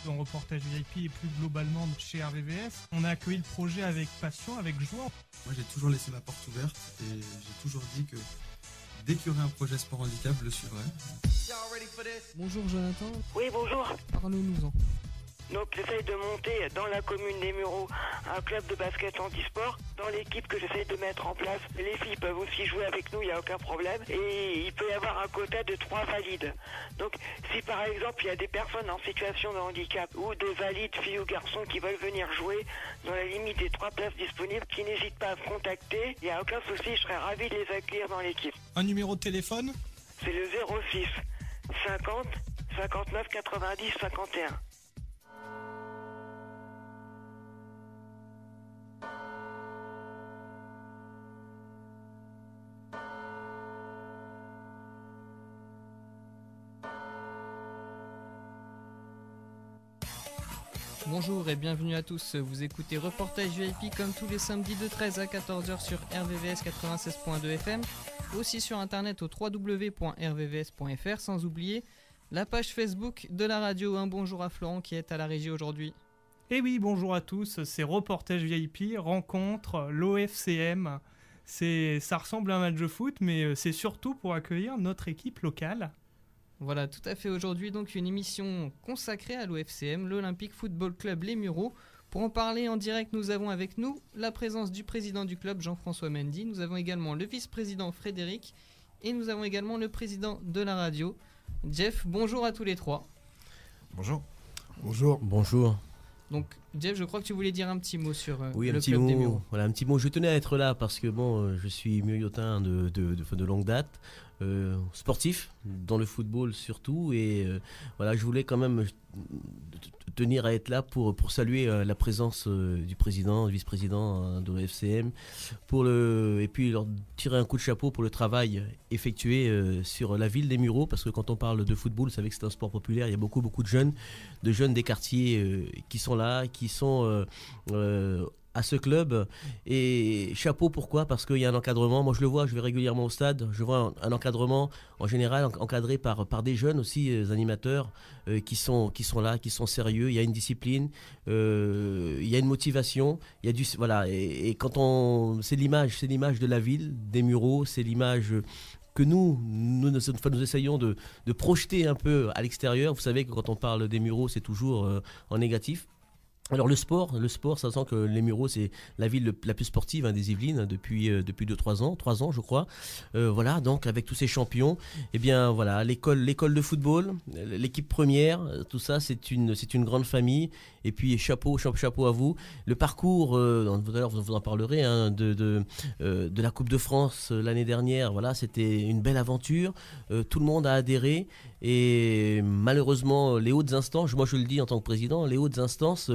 dans Reportage VIP et plus globalement chez RVVS. On a accueilli le projet avec passion, avec joie. Moi, j'ai toujours laissé ma porte ouverte et j'ai toujours dit que dès qu'il y aurait un projet sport handicap, je le suivrai. Bonjour Jonathan. Oui, bonjour. Parlons-nous-en. Donc j'essaye de monter dans la commune des Mureaux un club de basket handisport. Dans l'équipe que j'essaye de mettre en place, les filles peuvent aussi jouer avec nous, il n'y a aucun problème. Et il peut y avoir un quota de 3 valides. Donc si par exemple il y a des personnes en situation de handicap ou des valides, filles ou garçons, qui veulent venir jouer dans la limite des 3 places disponibles, qui n'hésitent pas à me contacter, il n'y a aucun souci, je serais ravi de les accueillir dans l'équipe. Un numéro de téléphone ? C'est le 06 50 59 90 51. Bonjour et bienvenue à tous, vous écoutez Reportage VIP comme tous les samedis de 13 à 14h sur RVVS 96.2 FM, aussi sur internet au www.rvvs.fr, sans oublier la page Facebook de la radio. Un bonjour à Florent qui est à la régie aujourd'hui. Eh oui, bonjour à tous, c'est Reportage VIP, rencontre l'OFCM. Ça ressemble à un match de foot, mais c'est surtout pour accueillir notre équipe locale. Voilà, tout à fait. Aujourd'hui, donc, une émission consacrée à l'OFCM, l'Olympique Football Club Les Mureaux. Pour en parler en direct, nous avons avec nous la présence du président du club, Jean-François Mendy. Nous avons également le vice-président Frédéric. Et nous avons également le président de la radio, Jeff. Bonjour à tous les trois. Bonjour. Bonjour. Bonjour. Donc, Jeff, je crois que tu voulais dire un petit mot sur oui, le club des Mureaux. Voilà, un petit mot. Je tenais à être là parce que je suis muriotin de longue date. Sportif dans le football surtout et voilà, je voulais quand même tenir à être là pour saluer la présence du président, du vice-président de l'OFCM et puis leur tirer un coup de chapeau pour le travail effectué sur la ville des Mureaux, parce que quand on parle de football, vous savez que c'est un sport populaire, il y a beaucoup de jeunes des quartiers qui sont là, qui sont à ce club. Et chapeau, pourquoi ? Parce qu'il y a un encadrement. Moi je le vois, je vais régulièrement au stade, je vois un encadrement en général encadré par des jeunes aussi, animateurs qui sont là, qui sont sérieux. Il y a une discipline, il y a une motivation, il y a du voilà. Et quand c'est l'image de la ville des Mureaux, c'est l'image que nous essayons de projeter un peu à l'extérieur. Vous savez que quand on parle des Mureaux, c'est toujours en négatif. Alors le sport, ça sent que les Mureaux, c'est la ville la plus sportive des Yvelines depuis 3 ans je crois. Voilà, donc avec tous ces champions, et bien voilà, l'école de football, l'équipe première, tout ça c'est une grande famille. Et puis chapeau à vous. Le parcours, d'ailleurs vous en parlerez, de la Coupe de France l'année dernière, voilà, c'était une belle aventure. Tout le monde a adhéré. Et malheureusement, les hautes instances, moi je le dis en tant que président, les hautes instances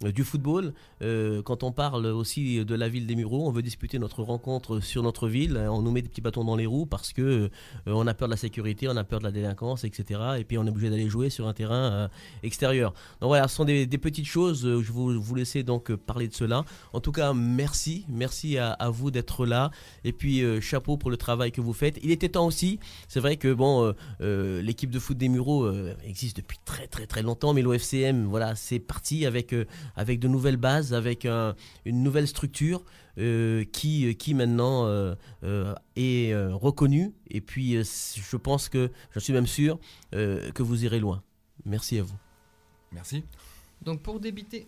du football, quand on parle aussi de la ville des Mureaux, on veut disputer notre rencontre sur notre ville, on nous met des petits bâtons dans les roues parce que on a peur de la sécurité, on a peur de la délinquance, etc. Et puis on est obligé d'aller jouer sur un terrain extérieur. Donc voilà, ce sont des petites choses, je vous laisser donc parler de cela. En tout cas, merci à vous d'être là. Et puis chapeau pour le travail que vous faites. Il était temps aussi, c'est vrai que l'équipe de foot des Mureaux existe depuis très très très longtemps, mais l'OFCM, voilà, c'est parti avec de nouvelles bases, avec une nouvelle structure qui maintenant est reconnue. Et puis je pense que, j'en suis même sûr, que vous irez loin. Merci à vous. Merci. Donc pour débuter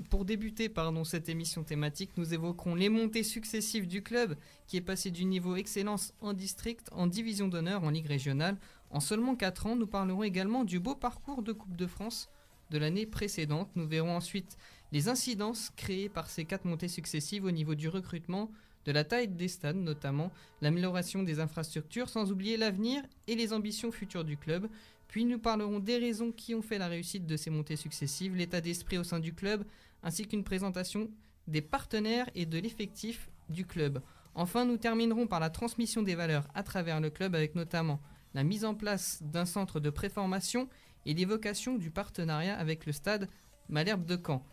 cette émission thématique, nous évoquerons les montées successives du club qui est passé du niveau excellence en district en division d'honneur en Ligue régionale. En seulement 4 ans, nous parlerons également du beau parcours de Coupe de France de l'année précédente. Nous verrons ensuite les incidences créées par ces 4 montées successives au niveau du recrutement, de la taille des stades notamment, l'amélioration des infrastructures, sans oublier l'avenir et les ambitions futures du club. Puis nous parlerons des raisons qui ont fait la réussite de ces montées successives, l'état d'esprit au sein du club, ainsi qu'une présentation des partenaires et de l'effectif du club. Enfin, nous terminerons par la transmission des valeurs à travers le club, avec notamment la mise en place d'un centre de préformation et l'évocation du partenariat avec le stade Malherbe de Caen.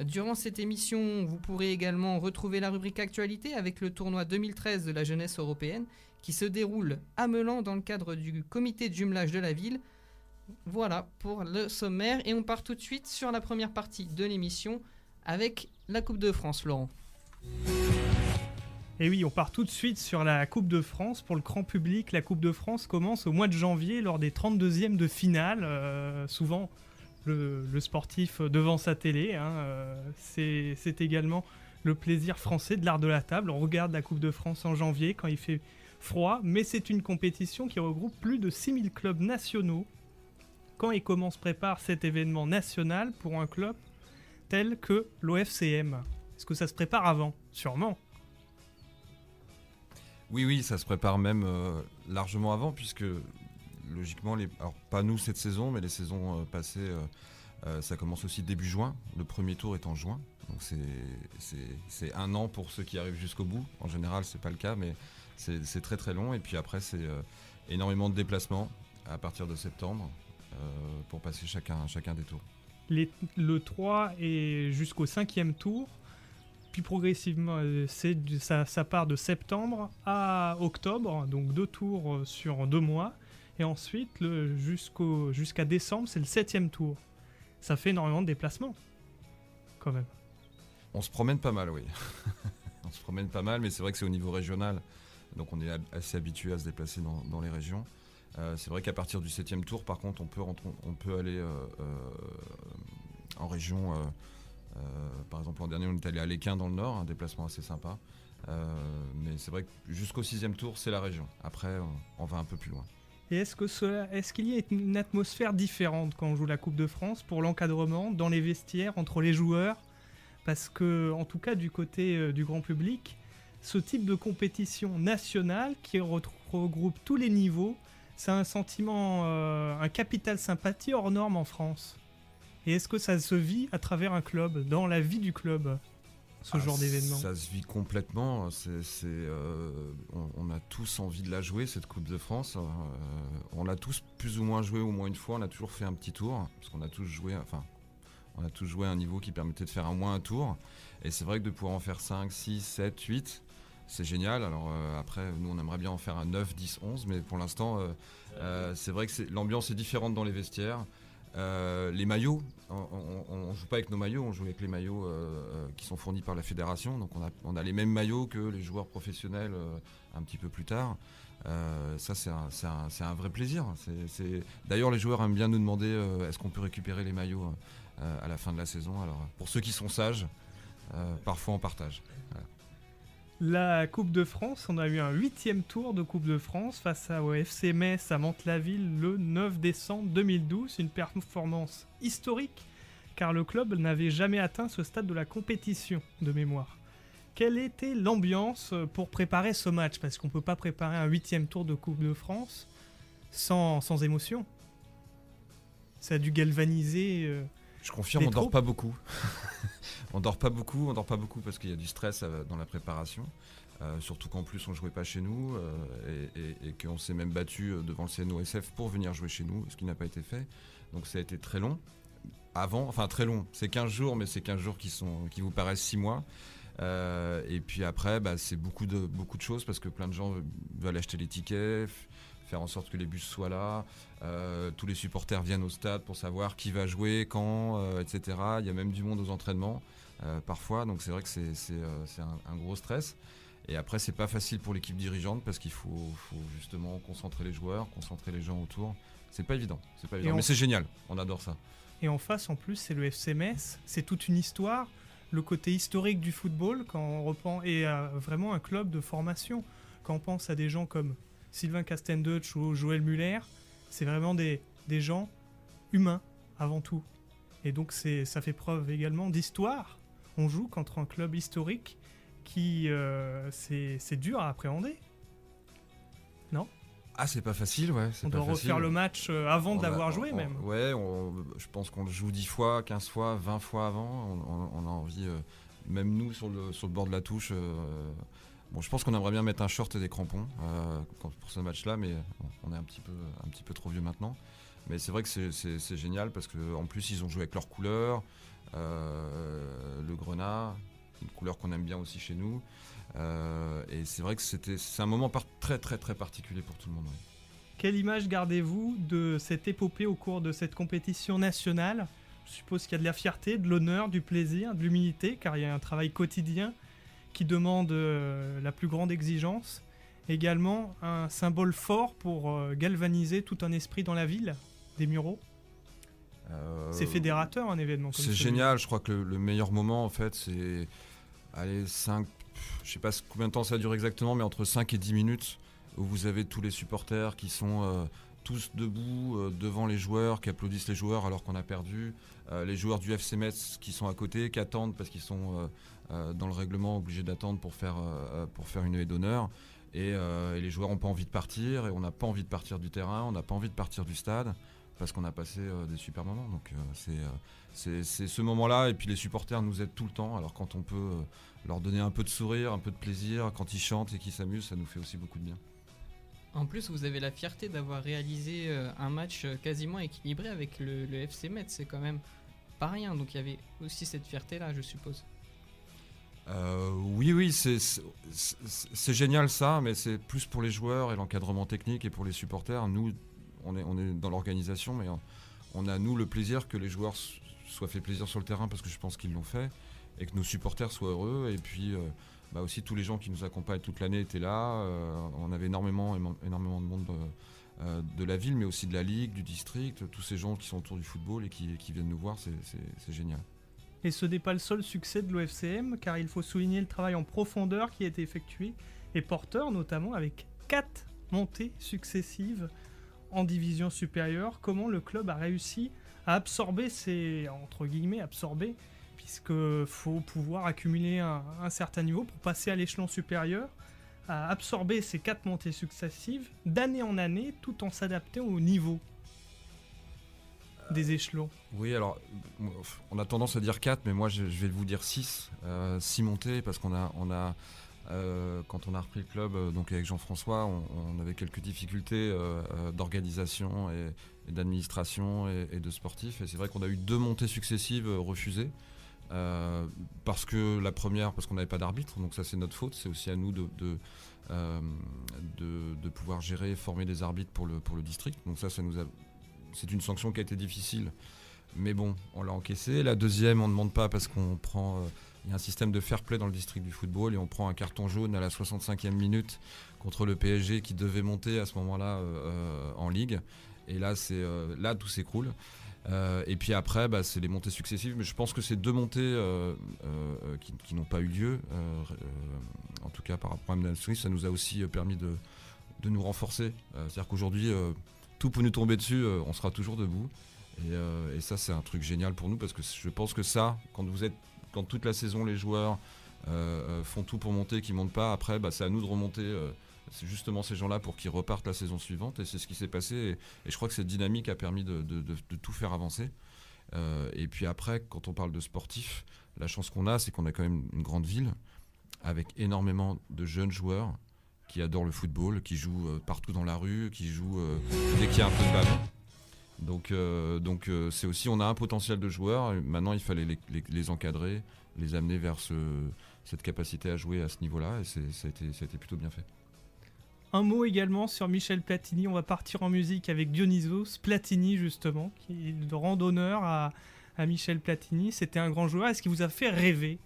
Durant cette émission, vous pourrez également retrouver la rubrique Actualité avec le tournoi 2013 de la jeunesse européenne qui se déroule à Meulan dans le cadre du comité de jumelage de la ville. Voilà pour le sommaire. Et on part tout de suite sur la première partie de l'émission avec la Coupe de France, Laurent. Et oui, on part tout de suite sur la Coupe de France. Pour le grand public, la Coupe de France commence au mois de janvier lors des 32e de finale. Souvent, le sportif devant sa télé. C'est également le plaisir français de l'art de la table. On regarde la Coupe de France en janvier quand il fait froid, mais c'est une compétition qui regroupe plus de 6000 clubs nationaux. Quand et comment se prépare cet événement national pour un club tel que l'OFCM? Est-ce que ça se prépare avant? Sûrement. Oui, ça se prépare même largement avant, puisque logiquement, alors pas nous cette saison, mais les saisons passées, ça commence aussi début juin. Le premier tour est en juin, donc c'est un an pour ceux qui arrivent jusqu'au bout. En général, c'est pas le cas, mais c'est très très long. Et puis après, c'est énormément de déplacements à partir de septembre pour passer chacun des tours. Le 3 est jusqu'au 5e tour. Puis progressivement, ça part de septembre à octobre, donc 2 tours sur 2 mois. Et ensuite, jusqu'à décembre, c'est le 7e tour. Ça fait énormément de déplacements, quand même. On se promène pas mal, oui. On se promène pas mal, mais c'est vrai que c'est au niveau régional. Donc on est assez habitué à se déplacer dans les régions. C'est vrai qu'à partir du 7e tour, par contre, on peut aller en région... par exemple, l'an dernier, on est allé à Léquin dans le Nord, un déplacement assez sympa. Mais c'est vrai que jusqu'au 6e tour, c'est la région. Après, on va un peu plus loin. Et est-ce qu'il y a une atmosphère différente quand on joue la Coupe de France pour l'encadrement, dans les vestiaires, entre les joueurs? Parce que, en tout cas, du côté du grand public, ce type de compétition nationale qui regroupe tous les niveaux, c'est un sentiment, un capital sympathie hors norme en France. Et est-ce que ça se vit à travers un club, dans la vie du club, ce genre d'événement? Ça se vit complètement. On a tous envie de la jouer, cette Coupe de France. On l'a tous plus ou moins joué au moins une fois. On a toujours fait un petit tour, parce qu'on a tous joué, on a tous joué à un niveau qui permettait de faire au moins un tour. Et c'est vrai que de pouvoir en faire 5, 6, 7, 8, c'est génial. Alors après, nous, on aimerait bien en faire un 9, 10, 11. Mais pour l'instant, c'est vrai que l'ambiance est différente dans les vestiaires. Les maillots, on joue pas avec nos maillots, on joue avec les maillots qui sont fournis par la fédération, donc on a les mêmes maillots que les joueurs professionnels un petit peu plus tard. Ça c'est un vrai plaisir. D'ailleurs les joueurs aiment bien nous demander est-ce qu'on peut récupérer les maillots à la fin de la saison. Alors pour ceux qui sont sages, parfois on partage. Voilà. La Coupe de France, on a eu un 8e tour de Coupe de France face au FC Metz à Mantes-la-Ville le 9 décembre 2012. Une performance historique car le club n'avait jamais atteint ce stade de la compétition de mémoire. Quelle était l'ambiance pour préparer ce match? Parce qu'on ne peut pas préparer un 8e tour de Coupe de France sans émotion. Ça a dû galvaniser... Je confirme, on dort pas beaucoup. On dort pas beaucoup parce qu'il y a du stress dans la préparation. Surtout qu'en plus on jouait pas chez nous et qu'on s'est même battu devant le CNOSF pour venir jouer chez nous, ce qui n'a pas été fait. Donc ça a été très long. Très long, c'est 15 jours, mais c'est 15 jours qui vous paraissent 6 mois. Et puis après, c'est beaucoup de choses parce que plein de gens veulent acheter les tickets, faire en sorte que les bus soient là, tous les supporters viennent au stade pour savoir qui va jouer, quand, etc. Il y a même du monde aux entraînements parfois, donc c'est vrai que c'est un gros stress. Et après, c'est pas facile pour l'équipe dirigeante parce qu'il faut justement concentrer les joueurs, concentrer les gens autour. C'est pas évident, mais c'est génial, on adore ça. Et en face, en plus, c'est le FC Metz, c'est toute une histoire, le côté historique du football, quand on reprend, et vraiment un club de formation. Quand on pense à des gens comme Sylvain Castendeutsch ou Joël Muller, c'est vraiment des gens humains avant tout. Et donc ça fait preuve également d'histoire. On joue contre un club historique qui c'est dur à appréhender. Non ? Ah, c'est pas facile, ouais. On doit refaire le match avant de l'avoir joué même. Ouais, je pense qu'on le joue 10 fois, 15 fois, 20 fois avant. On a envie, même nous sur le bord de la touche. Je pense qu'on aimerait bien mettre un short et des crampons pour ce match-là, mais on est un petit peu trop vieux maintenant. Mais c'est vrai que c'est génial parce qu'en plus ils ont joué avec leurs couleurs, le grenat, une couleur qu'on aime bien aussi chez nous. Et c'est vrai que c'est un moment très très très particulier pour tout le monde. Oui. Quelle image gardez-vous de cette épopée au cours de cette compétition nationale ? Je suppose qu'il y a de la fierté, de l'honneur, du plaisir, de l'humilité, car il y a un travail quotidien qui demande la plus grande exigence. Également, un symbole fort pour galvaniser tout un esprit dans la ville des Mureaux. C'est fédérateur, un événement comme C'est celui-là. génial. Je crois que le meilleur moment, en fait, c'est allez, 5, je sais pas combien de temps ça dure exactement, mais entre 5 et 10 minutes, où vous avez tous les supporters qui sont tous debout devant les joueurs, qui applaudissent les joueurs alors qu'on a perdu, les joueurs du FC Metz qui sont à côté, qui attendent parce qu'ils sont dans le règlement obligés d'attendre pour faire une haie d'honneur, et les joueurs n'ont pas envie de partir, et on n'a pas envie de partir du terrain, on n'a pas envie de partir du stade, parce qu'on a passé des super moments. Donc c'est ce moment-là, et puis les supporters nous aident tout le temps, alors quand on peut leur donner un peu de sourire, un peu de plaisir, quand ils chantent et qu'ils s'amusent, ça nous fait aussi beaucoup de bien. En plus, vous avez la fierté d'avoir réalisé un match quasiment équilibré avec le FC Metz, c'est quand même pas rien, donc il y avait aussi cette fierté-là, je suppose. Oui, c'est génial ça, mais c'est plus pour les joueurs et l'encadrement technique et pour les supporters. Nous, on est dans l'organisation, mais on a, nous, le plaisir que les joueurs soient fait plaisir sur le terrain, parce que je pense qu'ils l'ont fait, et que nos supporters soient heureux, et puis aussi tous les gens qui nous accompagnent toute l'année étaient là. On avait énormément de monde de la ville, mais aussi de la Ligue, du district, tous ces gens qui sont autour du football et qui viennent nous voir, c'est génial. Et ce n'est pas le seul succès de l'OFCM, car il faut souligner le travail en profondeur qui a été effectué, et porteur notamment avec 4 montées successives en division supérieure. Comment le club a réussi à absorber entre guillemets, puisqu'il faut pouvoir accumuler un certain niveau pour passer à l'échelon supérieur, à absorber ces 4 montées successives d'année en année, tout en s'adaptant au niveau des échelons. Oui, alors on a tendance à dire 4, mais moi je vais vous dire 6. 6 montées, parce qu'on a quand on a repris le club, donc avec Jean-François, on avait quelques difficultés d'organisation et d'administration et de sportifs. Et c'est vrai qu'on a eu 2 montées successives refusées. Parce qu'on n'avait pas d'arbitre, donc ça c'est notre faute. C'est aussi à nous de pouvoir gérer et former des arbitres pour le district. Donc ça c'est une sanction qui a été difficile, mais bon, on l'a encaissé. La deuxième, on ne demande pas, parce qu'on prend... il y a un système de fair play dans le district du football, et on prend un carton jaune à la 65e minute contre le PSG qui devait monter à ce moment-là en Ligue. Et là, là tout s'écroule. Et puis après, c'est les montées successives. Mais je pense que ces 2 montées qui n'ont pas eu lieu, en tout cas par rapport à Mme Smith, ça nous a aussi permis de nous renforcer. C'est-à-dire qu'aujourd'hui, tout peut nous tomber dessus, on sera toujours debout. Et ça, c'est un truc génial pour nous, parce que je pense que ça, quand toute la saison les joueurs font tout pour monter, qu'ils ne montent pas, après c'est à nous de remonter c'est justement ces gens-là pour qu'ils repartent la saison suivante, et c'est ce qui s'est passé, et je crois que cette dynamique a permis de tout faire avancer. Et puis après, quand on parle de sportifs, la chance qu'on a, c'est qu'on a quand même une grande ville avec énormément de jeunes joueurs qui adorent le football, qui jouent partout dans la rue, qui jouent dès qu'il y a un peu de ballon. Donc c'est aussi, on a un potentiel de joueurs. Maintenant, il fallait les encadrer, les amener vers cette capacité à jouer à ce niveau-là, et ça a été plutôt bien fait. Un mot également sur Michel Platini. On va partir en musique avec Dionysos Platini, justement, qui rend honneur à Michel Platini. C'était un grand joueur. Est-ce qu'il vous a fait rêver ?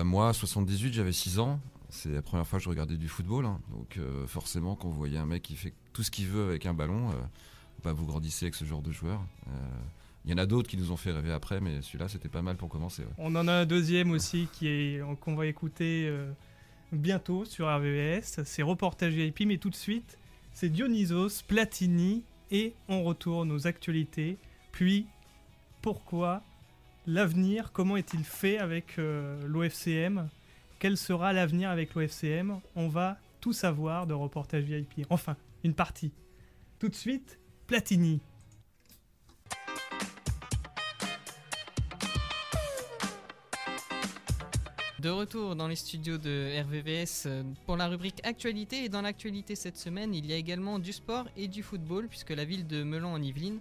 Moi, 78, j'avais 6 ans. C'est la première fois que je regardais du football, hein. Donc forcément, quand vous voyez un mec qui fait tout ce qu'il veut avec un ballon, vous grandissez avec ce genre de joueur. Il y en a d'autres qui nous ont fait rêver après, mais celui-là, c'était pas mal pour commencer. Ouais. On en a un deuxième aussi qu'on va écouter bientôt sur RVVS. C'est Reportage VIP, mais tout de suite, c'est Dionysos Platini, et on retourne aux actualités. Puis, pourquoi l'avenir, comment est-il fait avec l'OFCM ? Quel sera l'avenir avec l'OFCM ? On va tout savoir de Reportage VIP. Enfin, une partie. Tout de suite, Platini. De retour dans les studios de RVVS pour la rubrique Actualité. Et dans l'actualité cette semaine, il y a également du sport et du football, puisque la ville de Melun en Yvelines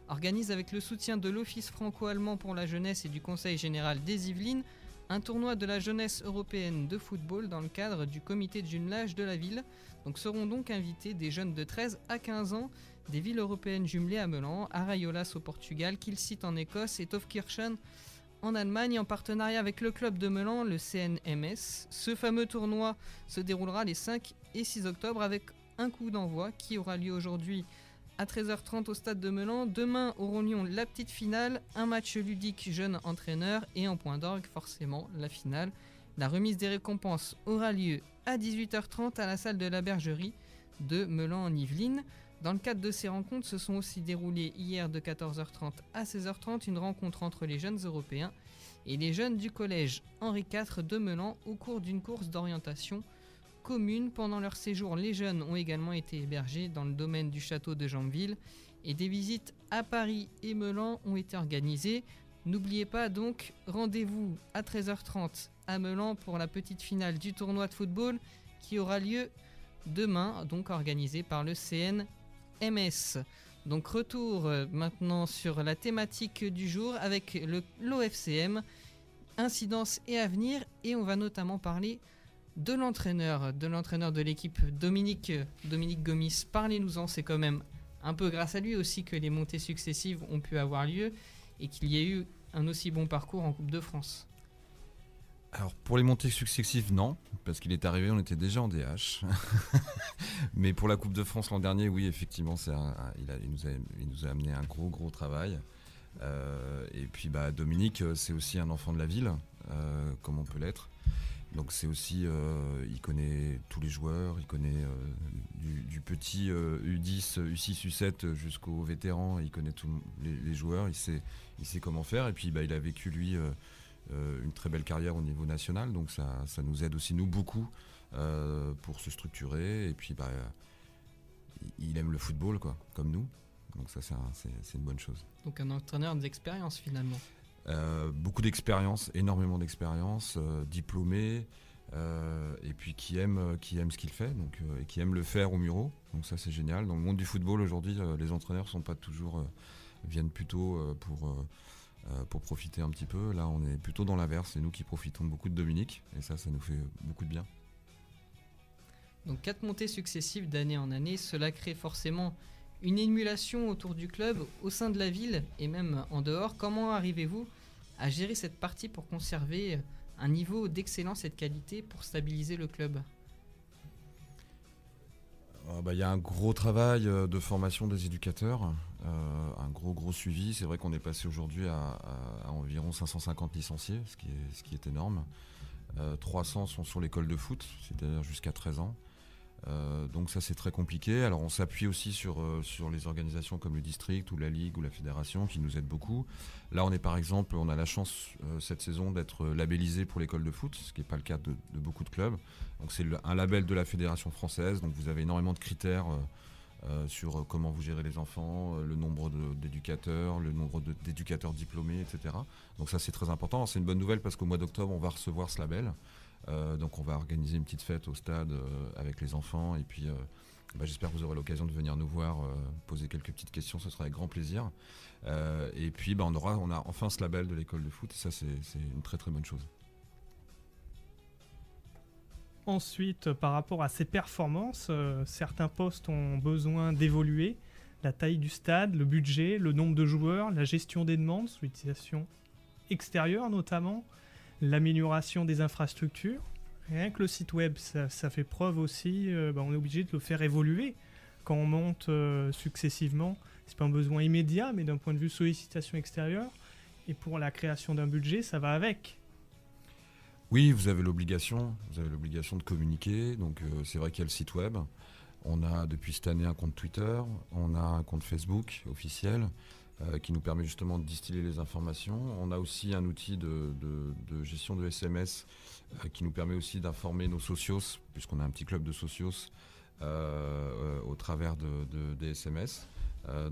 organise, avec le soutien de l'Office franco-allemand pour la jeunesse et du Conseil général des Yvelines, un tournoi de la jeunesse européenne de football dans le cadre du comité de jumelage de la ville. Donc seront donc invités des jeunes de 13 à 15 ans des villes européennes jumelées à Melan, Arraiolas au Portugal, Kilsit en Écosse et Taufkirchen en Allemagne, en partenariat avec le club de Melan, le CNMS. Ce fameux tournoi se déroulera les 5 et 6 octobre avec un coup d'envoi qui aura lieu aujourd'hui à 13h30 au stade de Melan. Demain auront lieu la petite finale, un match ludique jeune entraîneur et en point d'orgue forcément la finale. La remise des récompenses aura lieu à 18h30 à la salle de la Bergerie de Melan en Yvelines. Dans le cadre de ces rencontres, se sont aussi déroulées hier de 14h30 à 16h30 une rencontre entre les jeunes européens et les jeunes du collège Henri IV de Melan au cours d'une course d'orientation commune. Pendant leur séjour, les jeunes ont également été hébergés dans le domaine du château de Jambeville et des visites à Paris et Melan ont été organisées. N'oubliez pas donc, rendez-vous à 13h30 à Melan pour la petite finale du tournoi de football qui aura lieu demain, donc organisé par le CNMS. Donc retour maintenant sur la thématique du jour avec l'OFCM, incidence et avenir, et on va notamment parler de l'entraîneur de l'équipe, Dominique Gomis. Parlez-nous-en, c'est quand même un peu grâce à lui aussi que les montées successives ont pu avoir lieu et qu'il y ait eu un aussi bon parcours en Coupe de France. Alors pour les montées successives, non, parce qu'il est arrivé, on était déjà en DH. Mais pour la Coupe de France l'an dernier, oui, effectivement, il nous a amené un gros travail. Et puis Dominique, c'est aussi un enfant de la ville, comme on peut l'être. Donc c'est aussi, il connaît tous les joueurs, il connaît du petit U10, U6, U7 jusqu'aux vétérans, il connaît tous les joueurs, il sait comment faire. Et puis il a vécu lui une très belle carrière au niveau national, donc ça nous aide aussi nous beaucoup pour se structurer. Et puis il aime le football quoi, comme nous, donc ça c'est une bonne chose. Donc un entraîneur d'expérience finalement. Beaucoup d'expérience, énormément d'expérience, diplômé, et puis qui aime ce qu'il fait, donc, et qui aime le faire au Muro, donc ça c'est génial. Dans le monde du football aujourd'hui, les entraîneurs viennent plutôt pour profiter un petit peu. Là on est plutôt dans l'inverse, c'est nous qui profitons beaucoup de Dominique, et ça nous fait beaucoup de bien. Donc 4 montées successives d'année en année, cela crée forcément une émulation autour du club, au sein de la ville et même en dehors. Comment arrivez-vous à gérer cette partie pour conserver un niveau d'excellence et de qualité pour stabiliser le club ? Il y a un gros travail de formation des éducateurs, un gros suivi. C'est vrai qu'on est passé aujourd'hui à environ 550 licenciés, ce qui est énorme. 300 sont sur l'école de foot, c'est-à-dire jusqu'à 13 ans. Donc ça c'est très compliqué. Alors on s'appuie aussi sur les organisations comme le district ou la ligue ou la fédération qui nous aident beaucoup. Là on a la chance cette saison d'être labellisé pour l'école de foot, ce qui n'est pas le cas de beaucoup de clubs. Donc c'est un label de la fédération française, donc vous avez énormément de critères sur comment vous gérez les enfants, le nombre d'éducateurs, le nombre d'éducateurs diplômés, etc. Donc ça c'est très important. Alors, c'est une bonne nouvelle parce qu'au mois d'octobre on va recevoir ce label. Donc on va organiser une petite fête au stade avec les enfants, et puis j'espère que vous aurez l'occasion de venir nous voir, poser quelques petites questions, ce sera avec grand plaisir. Et puis on a enfin ce label de l'école de foot, et ça c'est une très très bonne chose. Ensuite, par rapport à ces performances, certains postes ont besoin d'évoluer. La taille du stade, le budget, le nombre de joueurs, la gestion des demandes, l'utilisation extérieure notamment, l'amélioration des infrastructures. Rien que le site web, ça fait preuve aussi, on est obligé de le faire évoluer. Quand on monte successivement, c'est pas un besoin immédiat, mais d'un point de vue sollicitation extérieure. Et pour la création d'un budget, ça va avec. Oui, vous avez l'obligation de communiquer. Donc c'est vrai qu'il y a le site web. On a depuis cette année un compte Twitter, on a un compte Facebook officiel qui nous permet justement de distiller les informations. On a aussi un outil de gestion de SMS qui nous permet aussi d'informer nos socios, puisqu'on a un petit club de socios au travers des SMS.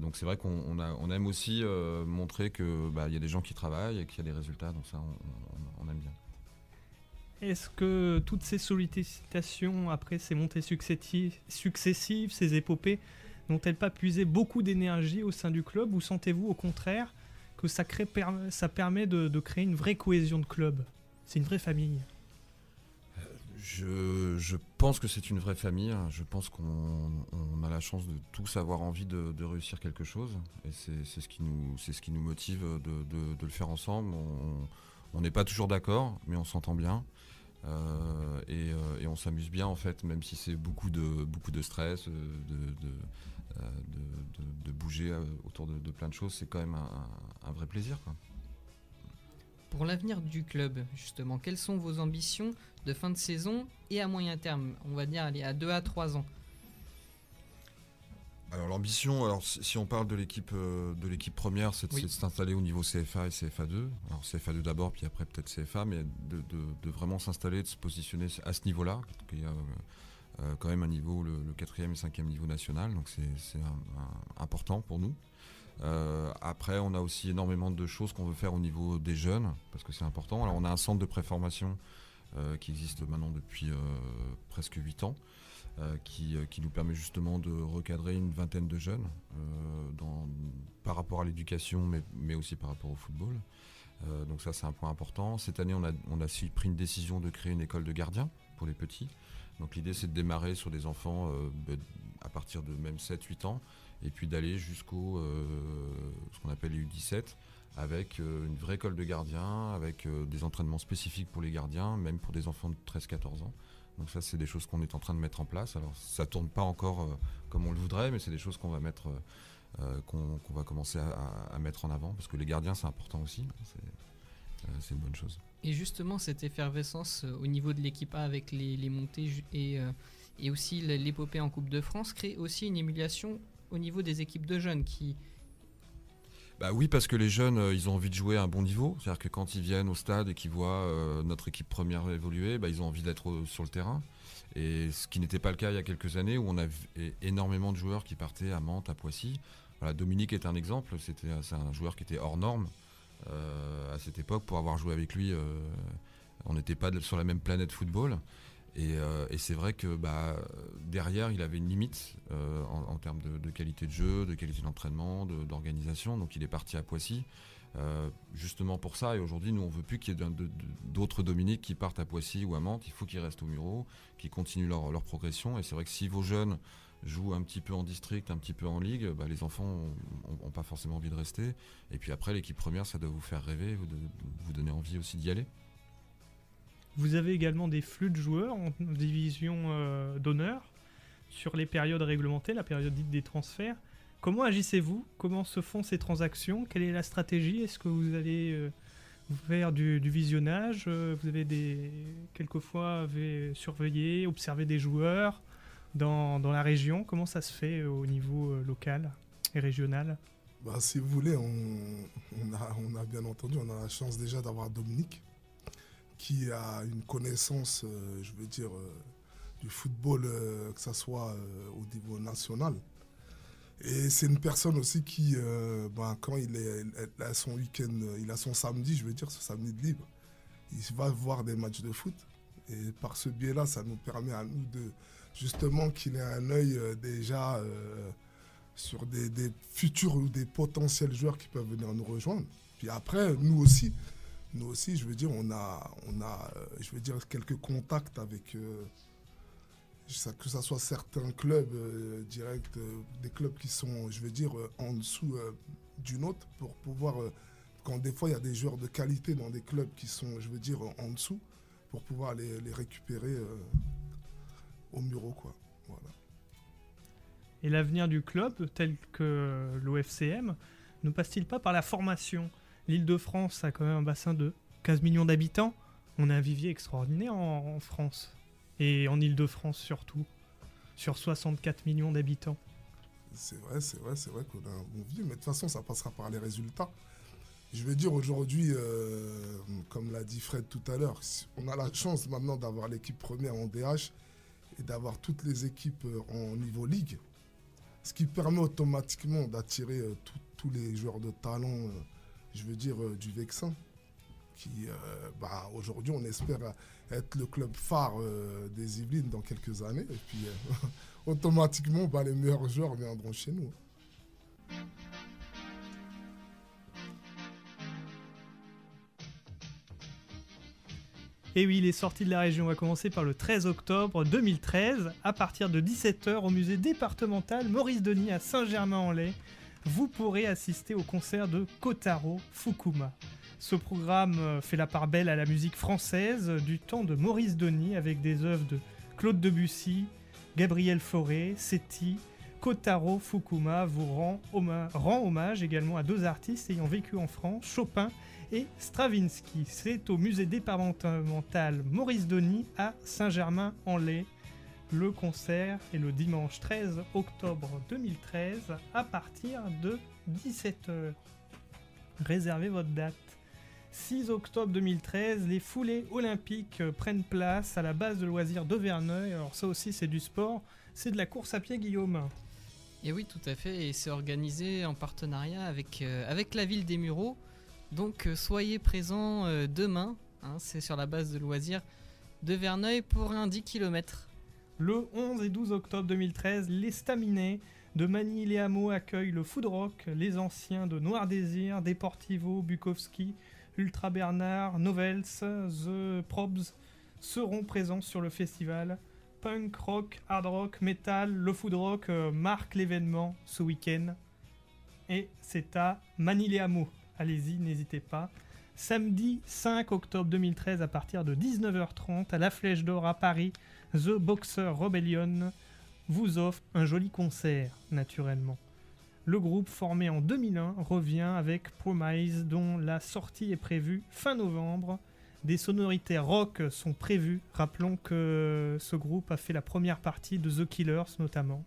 Donc c'est vrai qu'on aime aussi montrer qu'il y a des gens qui travaillent et qu'il y a des résultats, donc ça on aime bien. Est-ce que toutes ces sollicitations après ces montées successives, ces épopées, n'ont-elles pas puisé beaucoup d'énergie au sein du club, ou sentez-vous au contraire que ça permet de créer une vraie cohésion de club ? C'est une vraie famille. Je pense que c'est une vraie famille. Je pense qu'on a la chance de tous avoir envie de réussir quelque chose. Et c'est ce qui nous motive de le faire ensemble. On n'est pas toujours d'accord, mais on s'entend bien. Et on s'amuse bien en fait, même si c'est beaucoup de stress, de bouger autour de plein de choses. C'est quand même un vrai plaisir, quoi. Pour l'avenir du club, justement, quelles sont vos ambitions de fin de saison et à moyen terme? On va dire à 2 à 3 ans. Alors l'ambition, si on parle de l'équipe première, c'est de s'installer au niveau CFA et CFA2. Alors CFA2 d'abord, puis après peut-être CFA, mais de vraiment s'installer, de se positionner à ce niveau-là. Il y a quand même un niveau, le 4e et 5e niveau national, donc c'est important pour nous. Après, on a aussi énormément de choses qu'on veut faire au niveau des jeunes, parce que c'est important. Alors on a un centre de préformation qui existe maintenant depuis presque 8 ans. Qui nous permet justement de recadrer une vingtaine de jeunes par rapport à l'éducation, mais aussi par rapport au football. Donc ça, c'est un point important. Cette année, on a aussi pris une décision de créer une école de gardiens pour les petits. Donc l'idée, c'est de démarrer sur des enfants à partir de même 7-8 ans, et puis d'aller jusqu'au ce qu'on appelle les U17, avec une vraie école de gardiens, avec des entraînements spécifiques pour les gardiens, même pour des enfants de 13-14 ans. Donc ça, c'est des choses qu'on est en train de mettre en place. Alors ça tourne pas encore comme on le voudrait, mais c'est des choses qu'on va mettre, qu'on va commencer à mettre en avant, parce que les gardiens, c'est important aussi. C'est une bonne chose. Et justement, cette effervescence au niveau de l'équipe A avec les montées et aussi l'épopée en Coupe de France crée aussi une émulation au niveau des équipes de jeunes qui... Bah oui, parce que les jeunes, ils ont envie de jouer à un bon niveau. C'est-à-dire que quand ils viennent au stade et qu'ils voient notre équipe première évoluer, bah, ils ont envie d'être sur le terrain. Et ce qui n'était pas le cas il y a quelques années, où on a énormément de joueurs qui partaient à Mantes, à Poissy. Voilà, Dominique est un exemple. C'est un joueur qui était hors norme à cette époque. Pour avoir joué avec lui, on n'était pas sur la même planète football. Et c'est vrai que derrière, il avait une limite en termes de qualité de jeu, de qualité d'entraînement, d'organisation. Donc il est parti à Poissy justement pour ça. Et aujourd'hui, nous, on ne veut plus qu'il y ait d'autres Dominique qui partent à Poissy ou à Mantes. Il faut qu'ils restent au Mureaux, qu'ils continuent leur progression. Et c'est vrai que si vos jeunes jouent un petit peu en district, un petit peu en ligue, les enfants n'ont pas forcément envie de rester. Et puis après, l'équipe première, ça doit vous faire rêver, vous donner envie aussi d'y aller. Vous avez également des flux de joueurs en division d'honneur sur les périodes réglementées, la période dite des transferts. Comment agissez-vous? Comment se font ces transactions? Quelle est la stratégie? Est-ce que vous allez faire du visionnage? Vous avez quelquefois surveillé, observé des joueurs dans la région? Comment ça se fait au niveau local et régional? Si vous voulez, on a bien entendu, on a la chance déjà d'avoir Dominique, qui a une connaissance, du football, que ce soit au niveau national. Et c'est une personne aussi qui, quand il a son week-end, il a son samedi, ce samedi de libre, il va voir des matchs de foot. Et par ce biais-là, ça nous permet à nous justement qu'il ait un œil déjà sur des futurs ou des potentiels joueurs qui peuvent venir nous rejoindre. Puis après, nous aussi, on a quelques contacts avec, que ce soit certains clubs directs, des clubs qui sont, en dessous du nôtre, pour pouvoir, quand des fois il y a des joueurs de qualité dans des clubs qui sont, en dessous, pour pouvoir les récupérer au Mureaux, quoi. Voilà. Et l'avenir du club, tel que l'OFCM, ne passe-t-il pas par la formation? L'Île-de-France a quand même un bassin de 15 millions d'habitants. On a un vivier extraordinaire en France. Et en Île-de-France surtout. Sur 64 millions d'habitants. C'est vrai qu'on a un bon vivier. Mais de toute façon, ça passera par les résultats. Aujourd'hui, comme l'a dit Fred tout à l'heure, on a la chance maintenant d'avoir l'équipe première en DH et d'avoir toutes les équipes en niveau ligue. Ce qui permet automatiquement d'attirer tous les joueurs de talent du Vexin, qui aujourd'hui on espère être le club phare des Yvelines dans quelques années, et puis automatiquement les meilleurs joueurs viendront chez nous. Et oui, les sorties de la région, on va commencer par le 13 octobre 2013, à partir de 17h au musée départemental Maurice Denis à Saint-Germain-en-Laye. Vous pourrez assister au concert de Kotaro Fukuma. Ce programme fait la part belle à la musique française du temps de Maurice Denis avec des œuvres de Claude Debussy, Gabriel Fauré, Setti. Kotaro Fukuma vous rend hommage également à 2 artistes ayant vécu en France, Chopin et Stravinsky. C'est au musée départemental Maurice Denis à Saint-Germain-en-Laye. Le concert est le dimanche 13 octobre 2013 à partir de 17h. Réservez votre date. 6 octobre 2013, les foulées olympiques prennent place à la base de loisirs de Verneuil. Alors ça aussi c'est du sport, c'est de la course à pied, Guillaume. Et oui, tout à fait, et c'est organisé en partenariat avec la ville des Mureaux. Donc soyez présents demain, c'est sur la base de loisirs de Verneuil pour un 10 km. Le 11 et 12 octobre 2013, les Staminais de Magny-les-Hameaux accueillent le Food Rock, les anciens de Noir Désir, Deportivo, Bukowski, Ultra Bernard, Novels, The Probs seront présents sur le festival. Punk, rock, hard rock, metal, le Food Rock marque l'événement ce week-end. Et c'est à Magny-les-Hameaux. Allez-y, n'hésitez pas. Samedi 5 octobre 2013 à partir de 19h30 à la Flèche d'Or à Paris, The Boxer Rebellion vous offre un joli concert, naturellement. Le groupe formé en 2001 revient avec Promise dont la sortie est prévue fin novembre. Des sonorités rock sont prévues. Rappelons que ce groupe a fait la première partie de The Killers notamment.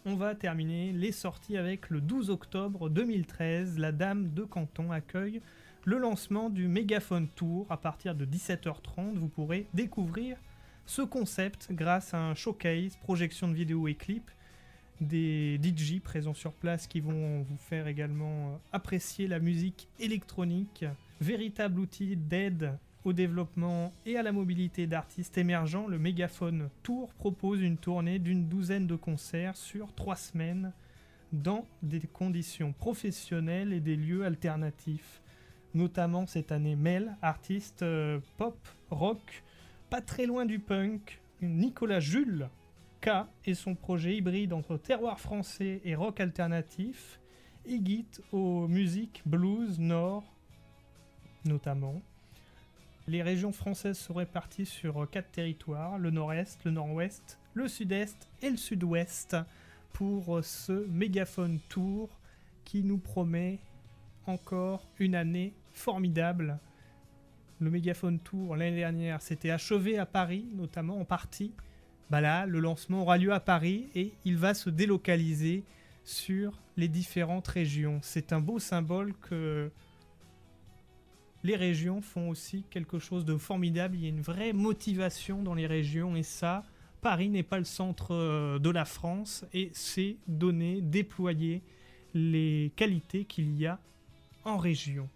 On va terminer les sorties avec le 12 octobre 2013. La Dame de Canton accueille le lancement du Mégaphone Tour. À partir de 17h30, vous pourrez découvrir ce concept grâce à un showcase, projection de vidéos et clips, des DJ présents sur place qui vont vous faire également apprécier la musique électronique. Véritable outil d'aide au développement et à la mobilité d'artistes émergents, le Mégaphone Tour propose une tournée d'une 12aine de concerts sur 3 semaines dans des conditions professionnelles et des lieux alternatifs. Notamment cette année Mel, artiste pop, rock, pas très loin du punk, Nicolas Jules K et son projet hybride entre terroir français et rock alternatif, Igit aux musiques blues nord notamment. Les régions françaises sont réparties sur 4 territoires, le nord-est, le nord-ouest, le sud-est et le sud-ouest pour ce Mégaphone Tour qui nous promet encore une année formidable. Le Mégaphone Tour l'année dernière s'était achevé à Paris, notamment en partie. Là, le lancement aura lieu à Paris et il va se délocaliser sur les différentes régions. C'est un beau symbole que les régions font aussi quelque chose de formidable. Il y a une vraie motivation dans les régions et ça, Paris n'est pas le centre de la France et c'est donner, déployer les qualités qu'il y a en région.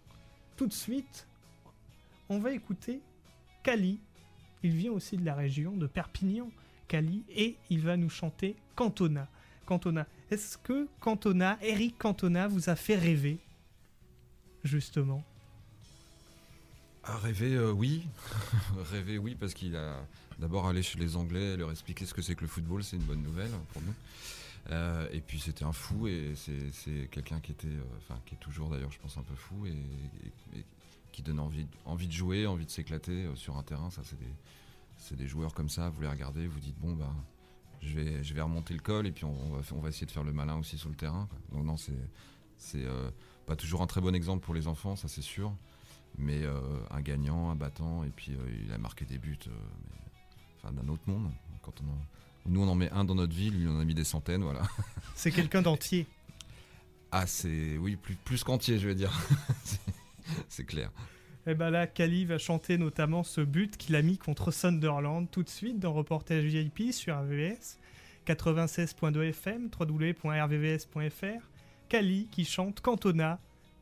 Tout de suite, on va écouter Kali. Il vient aussi de la région de Perpignan, Kali, et il va nous chanter Cantona. Cantona. Est-ce que Cantona, Eric Cantona, vous a fait rêver, justement? Rêver, oui. Rêver, oui, parce qu'il a d'abord allé chez les Anglais, leur expliquer ce que c'est que le football, c'est une bonne nouvelle pour nous. Et puis c'était un fou, et c'est quelqu'un qui était, qui est toujours d'ailleurs, je pense, un peu fou, et qui donne envie de jouer, envie de s'éclater sur un terrain. Ça, c'est des joueurs comme ça, vous les regardez, vous dites, bon, je vais remonter le col, et puis on va essayer de faire le malin aussi sur le terrain, quoi. Donc non, c'est pas toujours un très bon exemple pour les enfants, ça c'est sûr. Mais un gagnant, un battant, et puis il a marqué des buts d'un autre monde. Nous on en met un dans notre ville, lui on en a mis des centaines, voilà. C'est quelqu'un d'entier. Ah oui, plus qu'entier, je vais dire. c'est clair. Et là, Kali va chanter notamment ce but qu'il a mis contre Sunderland tout de suite dans Reportage VIP sur RVVS 96.2 FM, www.rvvs.fr. Kali qui chante Cantona,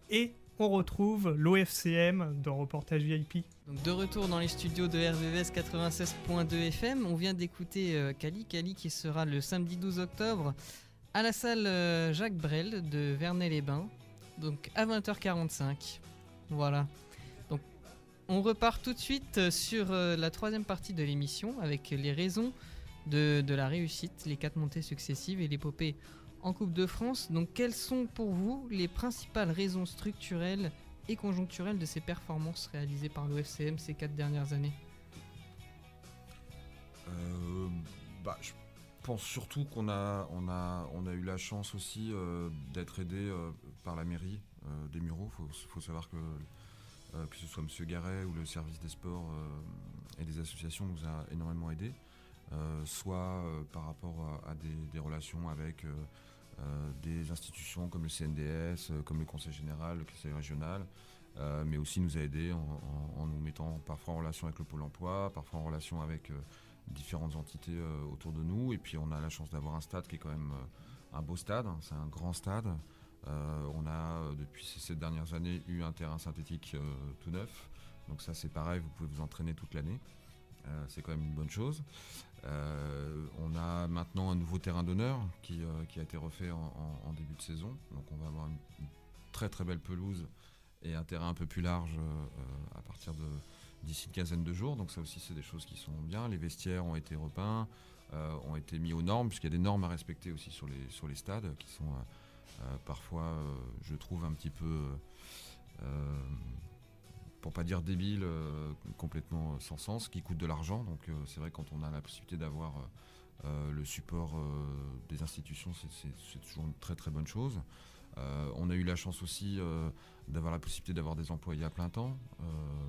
et on retrouve l'OFCM dans Reportage VIP. Donc de retour dans les studios de RVVS 96.2 FM, on vient d'écouter Kali qui sera le samedi 12 octobre à la salle Jacques Brel de Verneuil-les-Bains, donc à 20h45. Voilà. Donc On repart tout de suite sur la troisième partie de l'émission avec les raisons de la réussite, les 4 montées successives et l'épopée en Coupe de France. Donc quelles sont pour vous les principales raisons structurelles et conjoncturelles de ces performances réalisées par l'OFCM ces 4 dernières années ? Je pense surtout qu'on a eu la chance aussi d'être aidé par la mairie des Mureaux. Faut savoir que ce soit M. Garret ou le service des sports et des associations nous a énormément aidés, soit par rapport à des relations avec des institutions comme le CNDS, comme le Conseil général, le Conseil régional, mais aussi nous a aidés en nous mettant parfois en relation avec le Pôle emploi, parfois en relation avec différentes entités autour de nous. Et puis on a la chance d'avoir un stade qui est quand même un beau stade, hein, c'est un grand stade. On a depuis ces 7 dernières années eu un terrain synthétique tout neuf, donc ça c'est pareil, vous pouvez vous entraîner toute l'année, c'est quand même une bonne chose. On a maintenant un nouveau terrain d'honneur qui a été refait en début de saison, donc on va avoir une très très belle pelouse et un terrain un peu plus large à partir d'ici une quinzaine de jours, donc ça aussi c'est des choses qui sont bien. Les vestiaires ont été repeints, ont été mis aux normes, puisqu'il y a des normes à respecter aussi sur les stades qui sont parfois, je trouve un petit peu, pour pas dire débile, complètement sans sens, qui coûtent de l'argent. Donc c'est vrai, quand on a la possibilité d'avoir le support des institutions, c'est toujours une très très bonne chose. On a eu la chance aussi d'avoir la possibilité d'avoir des employés à plein temps.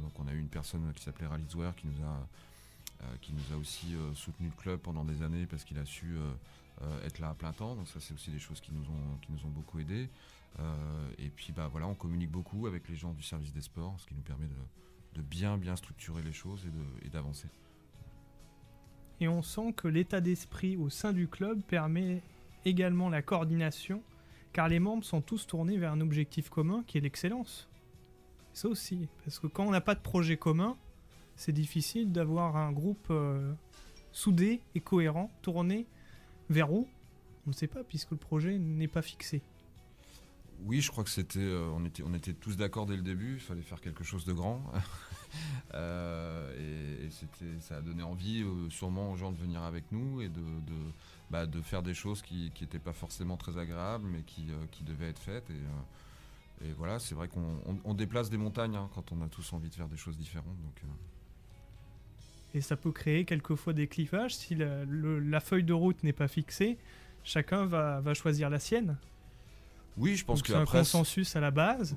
Donc on a eu une personne qui s'appelait Rally Zouer qui nous a aussi soutenu le club pendant des années parce qu'il a su être là à plein temps. Donc ça c'est aussi des choses qui nous ont beaucoup aidés. Et puis voilà, on communique beaucoup avec les gens du service des sports, ce qui nous permet de bien structurer les choses et d'avancer. Et on sent que l'état d'esprit au sein du club permet également la coordination, car les membres sont tous tournés vers un objectif commun qui est l'excellence. Ça aussi, parce que quand on n'a pas de projet commun, c'est difficile d'avoir un groupe soudé et cohérent, tourné vers où ? On ne sait pas, puisque le projet n'est pas fixé. Oui, je crois que on était tous d'accord dès le début, il fallait faire quelque chose de grand. Et ça a donné envie sûrement aux gens de venir avec nous et de faire des choses qui n'étaient pas forcément très agréables, mais qui devaient être faites. Et voilà, c'est vrai qu'on déplace des montagnes quand on a tous envie de faire des choses différentes. Donc, Et ça peut créer quelquefois des clivages. Si la feuille de route n'est pas fixée, chacun va choisir la sienne. Oui, je pense donc que c'est un consensus à la base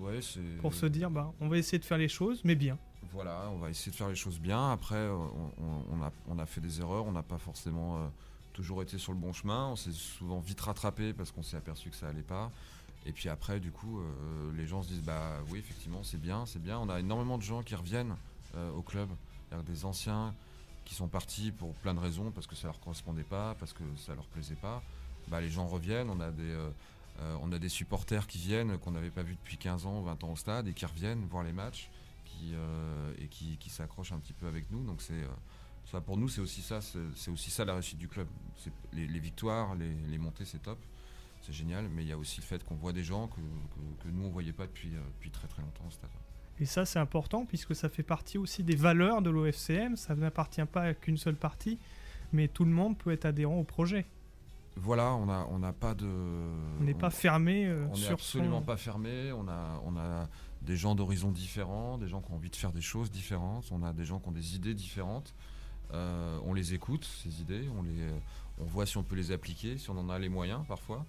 pour se dire on va essayer de faire les choses, mais bien. Voilà, on va essayer de faire les choses bien. Après, on a fait des erreurs, on n'a pas forcément toujours été sur le bon chemin. On s'est souvent vite rattrapé parce qu'on s'est aperçu que ça allait pas. Et puis après, du coup, les gens se disent oui, effectivement, c'est bien. On a énormément de gens qui reviennent au club, des anciens qui sont partis pour plein de raisons, parce que ça leur correspondait pas, parce que ça leur plaisait pas. Les gens reviennent. On a des supporters qui viennent, qu'on n'avait pas vus depuis 15 ans, 20 ans au stade, et qui reviennent voir les matchs, qui s'accrochent un petit peu avec nous. Donc ça pour nous, c'est aussi ça la réussite du club. C'est les victoires, les montées, c'est top, c'est génial, mais il y a aussi le fait qu'on voit des gens que nous on voyait pas depuis très très longtemps au stade. Et ça c'est important, puisque ça fait partie aussi des valeurs de l'OFCM. Ça n'appartient pas à qu'une seule partie, mais tout le monde peut être adhérent au projet. Voilà, on n'a pas de... On n'est pas fermé on n'est absolument pas fermé. On a des gens d'horizons différents, des gens qui ont envie de faire des choses différentes. On a des gens qui ont des idées différentes. On les écoute, ces idées. On voit si on peut les appliquer, si on en a les moyens parfois.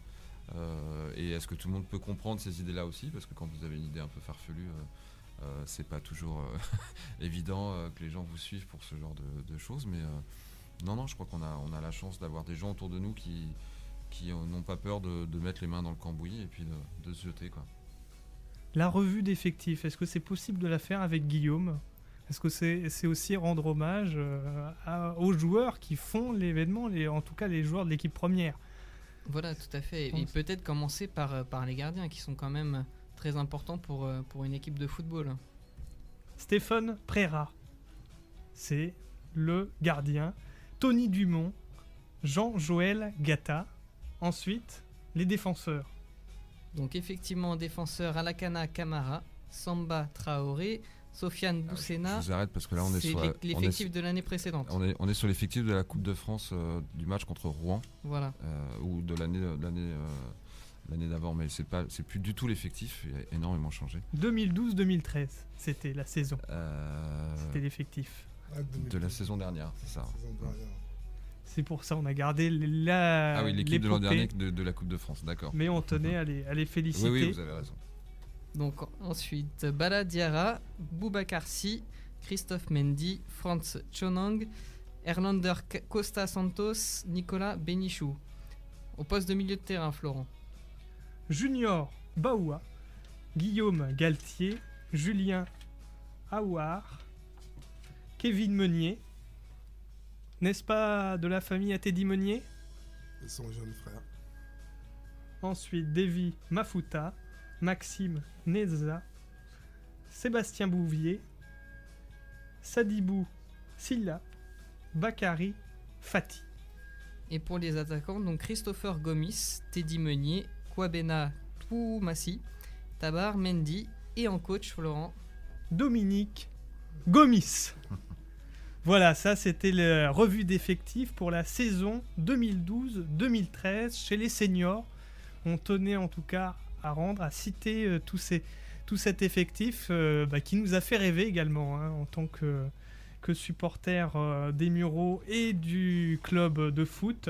Et est-ce que tout le monde peut comprendre ces idées-là aussi ? Parce que quand vous avez une idée un peu farfelue, c'est pas toujours évident que les gens vous suivent pour ce genre de choses. Mais non, je crois qu'on a la chance d'avoir des gens autour de nous qui n'ont pas peur de mettre les mains dans le cambouis et puis de se jeter, quoi. La revue d'effectifs, est-ce que c'est possible de la faire avec Guillaume ? Est-ce que c'est aussi rendre hommage aux joueurs qui font l'événement, en tout cas les joueurs de l'équipe première ? Voilà, tout à fait. Et peut-être commencer par les gardiens, qui sont quand même très importants pour une équipe de football. Stéphane Préra, c'est le gardien. Tony Dumont, Jean-Joël Gatta. Ensuite, les défenseurs. Donc effectivement, défenseur Alakana Camara, Samba Traoré, Sofiane Boussena, Je vous arrête parce que là, on est c'est sur l'effectif de l'année précédente. on est sur l'effectif de la Coupe de France du match contre Rouen Voilà. ou de l'année d'avant, mais c'est plus du tout l'effectif. Il a énormément changé. 2012-2013, c'était la saison. C'était l'effectif. De la saison dernière, c'est ça. C'est pour ça on a gardé L'équipe de l'an l'épopée, dernier de la Coupe de France, d'accord. mais on tenait à les féliciter. Oui, vous avez raison. Donc ensuite, Bala Diarra, Boubacar Sy, Christophe Mendy, Franz Chonang, Erlander Costa Santos, Nicolas Benichou. Au poste de milieu de terrain, Florent. Junior Baoua, Guillaume Galtier, Julien Aouar, Kevin Meunier. N'est-ce pas de la famille à Teddy Meunier? Et son jeune frère. Ensuite, Davy Mafuta, Maxime Neza, Sébastien Bouvier, Sadibou Silla, Bakary Fati. Et pour les attaquants, donc Christopher Gomis, Teddy Meunier, Kwabena Toumassi, Tabar Mendy et en coach, Florent. Dominique Gomis. Voilà, ça c'était la revue d'effectifs pour la saison 2012-2013 chez les seniors. On tenait en tout cas à citer tout cet effectif qui nous a fait rêver également en tant que supporter des Mureaux et du club de foot.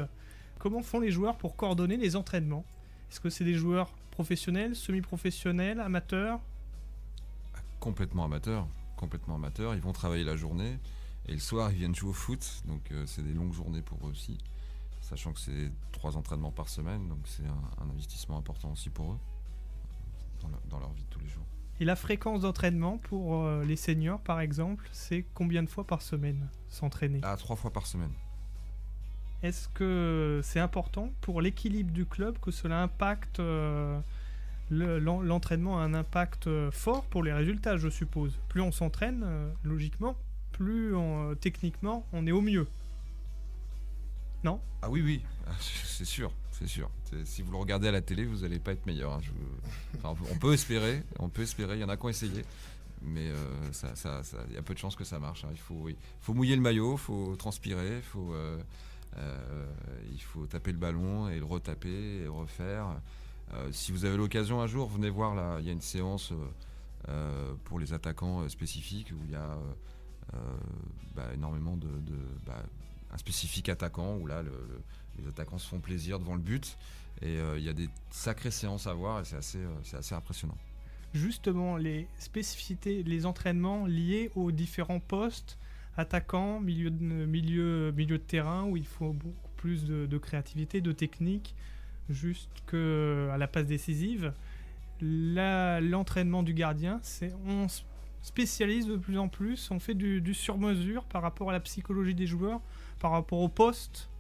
Comment font les joueurs pour coordonner les entraînements? Est-ce que c'est des joueurs professionnels, semi-professionnels, amateurs? Complètement amateurs. Ils vont travailler la journée et le soir ils viennent jouer au foot. Donc c'est des longues journées pour eux aussi. Sachant que c'est 3 entraînements par semaine, donc c'est un investissement important aussi pour eux dans leur vie de tous les jours. Et la fréquence d'entraînement pour les seniors, par exemple, c'est combien de fois par semaine s'entraîner? 3 fois par semaine. Est-ce que c'est important pour l'équilibre du club que cela impacte l'entraînement a un impact fort pour les résultats, je suppose. Plus on s'entraîne, logiquement, plus techniquement, on est au mieux. Non? Ah oui, c'est sûr. Si vous le regardez à la télé, vous n'allez pas être meilleur. Hein. On peut espérer, il y en a qui ont essayé, mais il y a peu de chances que ça marche. Hein. Il faut mouiller le maillot, il faut transpirer, il faut taper le ballon et le retaper et le refaire. Si vous avez l'occasion un jour, venez voir là, il y a une séance pour les attaquants spécifiques où il y a énormément un spécifique attaquant où là les attaquants se font plaisir devant le but et il y a des sacrées séances à voir et c'est assez impressionnant. Justement, les spécificités, les entraînements liés aux différents postes, attaquant, milieu de terrain, où il faut beaucoup plus de créativité, de technique, juste qu'à la passe décisive. L'entraînement du gardien, on spécialise de plus en plus, on fait du sur-mesure par rapport à la psychologie des joueurs, par rapport au poste.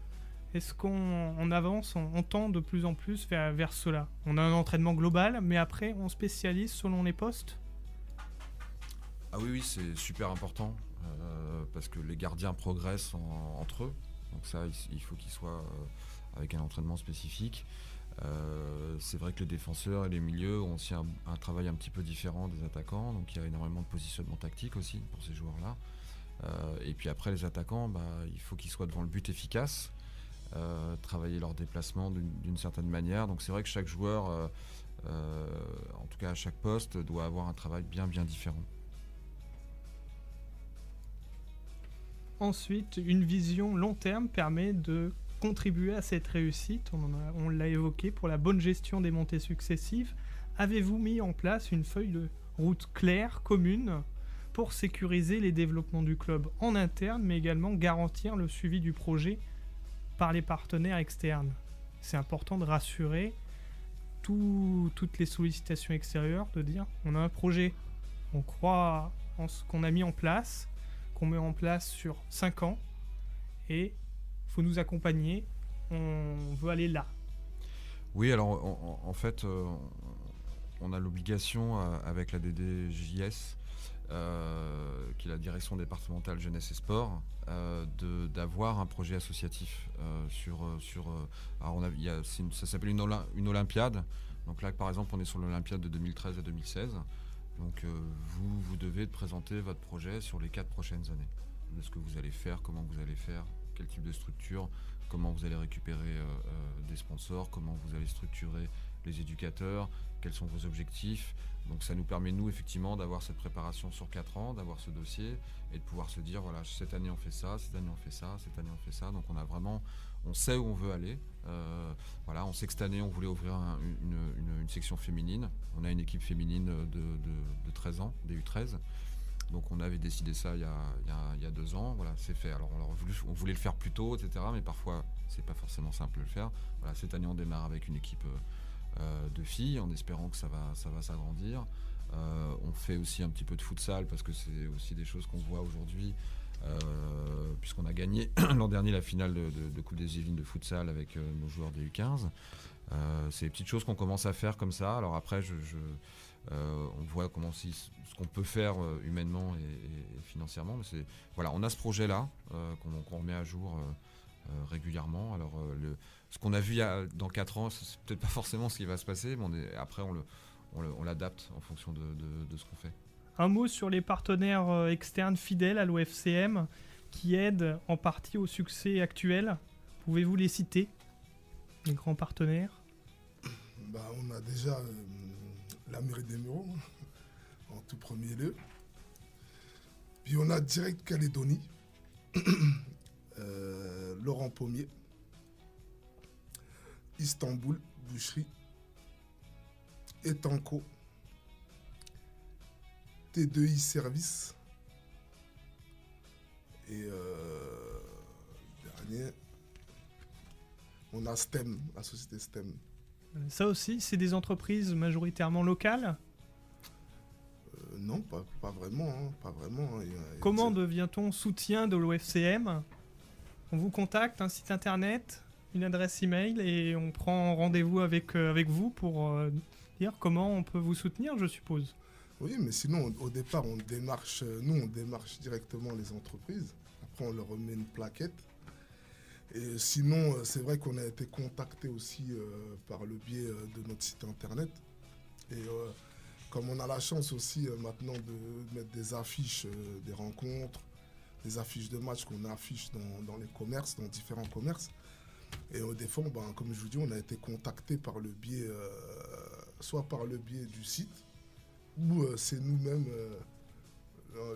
Est-ce qu'on avance, on tend de plus en plus vers cela? On a un entraînement global, mais après on spécialise selon les postes? Ah oui, c'est super important parce que les gardiens progressent entre eux. Donc ça, il faut qu'ils soient avec un entraînement spécifique. C'est vrai que les défenseurs et les milieux ont aussi un travail un petit peu différent des attaquants. Donc il y a énormément de positionnement tactique aussi pour ces joueurs-là. Et puis après, les attaquants, il faut qu'ils soient devant le but efficace. Travailler leur déplacement d'une certaine manière. Donc c'est vrai que chaque joueur, en tout cas à chaque poste, doit avoir un travail bien différent. Ensuite, une vision long terme permet de contribuer à cette réussite. On l'a évoqué pour la bonne gestion des montées successives. Avez-vous mis en place une feuille de route claire, commune, pour sécuriser les développements du club en interne, mais également garantir le suivi du projet par les partenaires externes? C'est important de rassurer toutes les sollicitations extérieures, de dire on a un projet, on croit en ce qu'on a mis en place, qu'on met en place sur 5 ans, et il faut nous accompagner, on veut aller là. Oui, alors en fait, on a l'obligation avec la DDJS, qui est la direction départementale jeunesse et sport, d'avoir un projet associatif ça s'appelle une olympiade. Donc là, par exemple, on est sur l'olympiade de 2013 à 2016. Donc vous devez présenter votre projet sur les 4 prochaines années. De ce que vous allez faire, comment vous allez faire, quel type de structure, comment vous allez récupérer des sponsors, comment vous allez structurer les éducateurs, quels sont vos objectifs. Donc ça nous permet, nous, effectivement, d'avoir cette préparation sur 4 ans, d'avoir ce dossier et de pouvoir se dire, voilà, cette année on fait ça, cette année on fait ça, cette année on fait ça. Donc on sait où on veut aller. On sait que cette année on voulait ouvrir une section féminine. On a une équipe féminine de 13 ans, des U13. Donc on avait décidé ça il y a 2 ans. Voilà, c'est fait. Alors on voulait le faire plus tôt, etc. Mais parfois c'est pas forcément simple de le faire. Voilà, cette année on démarre avec une équipe de filles, en espérant que ça va s'agrandir. On fait aussi un petit peu de futsal parce que c'est aussi des choses qu'on voit aujourd'hui, puisqu'on a gagné l'an dernier la finale de Coupe des Yvelines de futsal avec nos joueurs des U15. C'est des petites choses qu'on commence à faire comme ça. Alors après, on voit ce qu'on peut faire humainement et financièrement. Mais on a ce projet-là qu'on remet à jour régulièrement. Alors ce qu'on a vu dans 4 ans, c'est peut-être pas forcément ce qui va se passer, mais après on l'adapte en fonction de ce qu'on fait. Un mot sur les partenaires externes fidèles à l'OFCM qui aident en partie au succès actuel. Pouvez-vous les citer, les grands partenaires? On a déjà la mairie des Mureaux, en tout premier lieu. Puis on a Direct Calédonie, Laurent Pommier, Istanbul, Boucherie, Etanco, T2I Service et dernier, on a STEM, la société STEM. Ça aussi, c'est des entreprises majoritairement locales? Non, pas vraiment. Pas vraiment. Comment devient-on soutien de l'OFCM? On vous contacte, un site internet, une adresse email et on prend rendez-vous avec vous pour dire comment on peut vous soutenir, je suppose. Oui, mais sinon, au départ, on démarche directement les entreprises. Après, on leur remet une plaquette. Et sinon, c'est vrai qu'on a été contacté aussi par le biais de notre site internet. Et comme on a la chance aussi maintenant de mettre des affiches des rencontres, des affiches de matchs qu'on affiche dans les commerces, dans différents commerces. Et au défaut, comme je vous dis, on a été contacté par le biais, soit par le biais du site, ou c'est nous-mêmes,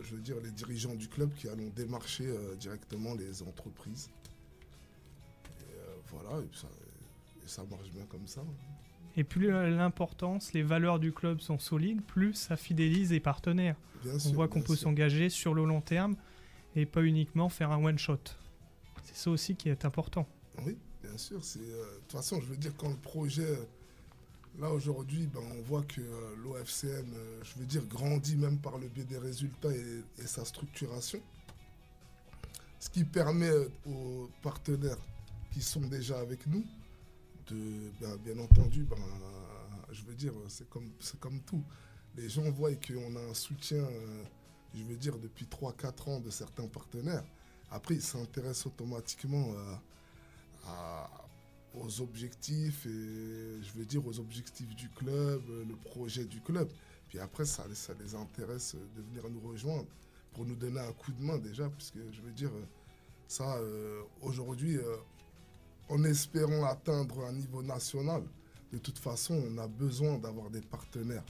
je veux dire, les dirigeants du club qui allons démarcher directement les entreprises. Voilà, et ça marche bien comme ça. Et plus l'importance, les valeurs du club sont solides, plus ça fidélise les partenaires. On voit qu'on peut s'engager sur le long terme et pas uniquement faire un one-shot. C'est ça aussi qui est important. Oui, bien sûr. De toute façon, je veux dire, quand le projet, là aujourd'hui, on voit que l'OFCM, je veux dire, grandit même par le biais des résultats et sa structuration. Ce qui permet aux partenaires qui sont déjà avec nous, bien entendu, je veux dire, c'est comme tout. Les gens voient qu'on a un soutien, je veux dire, depuis 3-4 ans de certains partenaires. Après, ils s'intéressent automatiquement aux objectifs, et je veux dire aux objectifs du club, le projet du club. Puis après, ça les intéresse de venir nous rejoindre pour nous donner un coup de main déjà, puisque je veux dire, ça, aujourd'hui, en espérant atteindre un niveau national, de toute façon, on a besoin d'avoir des partenaires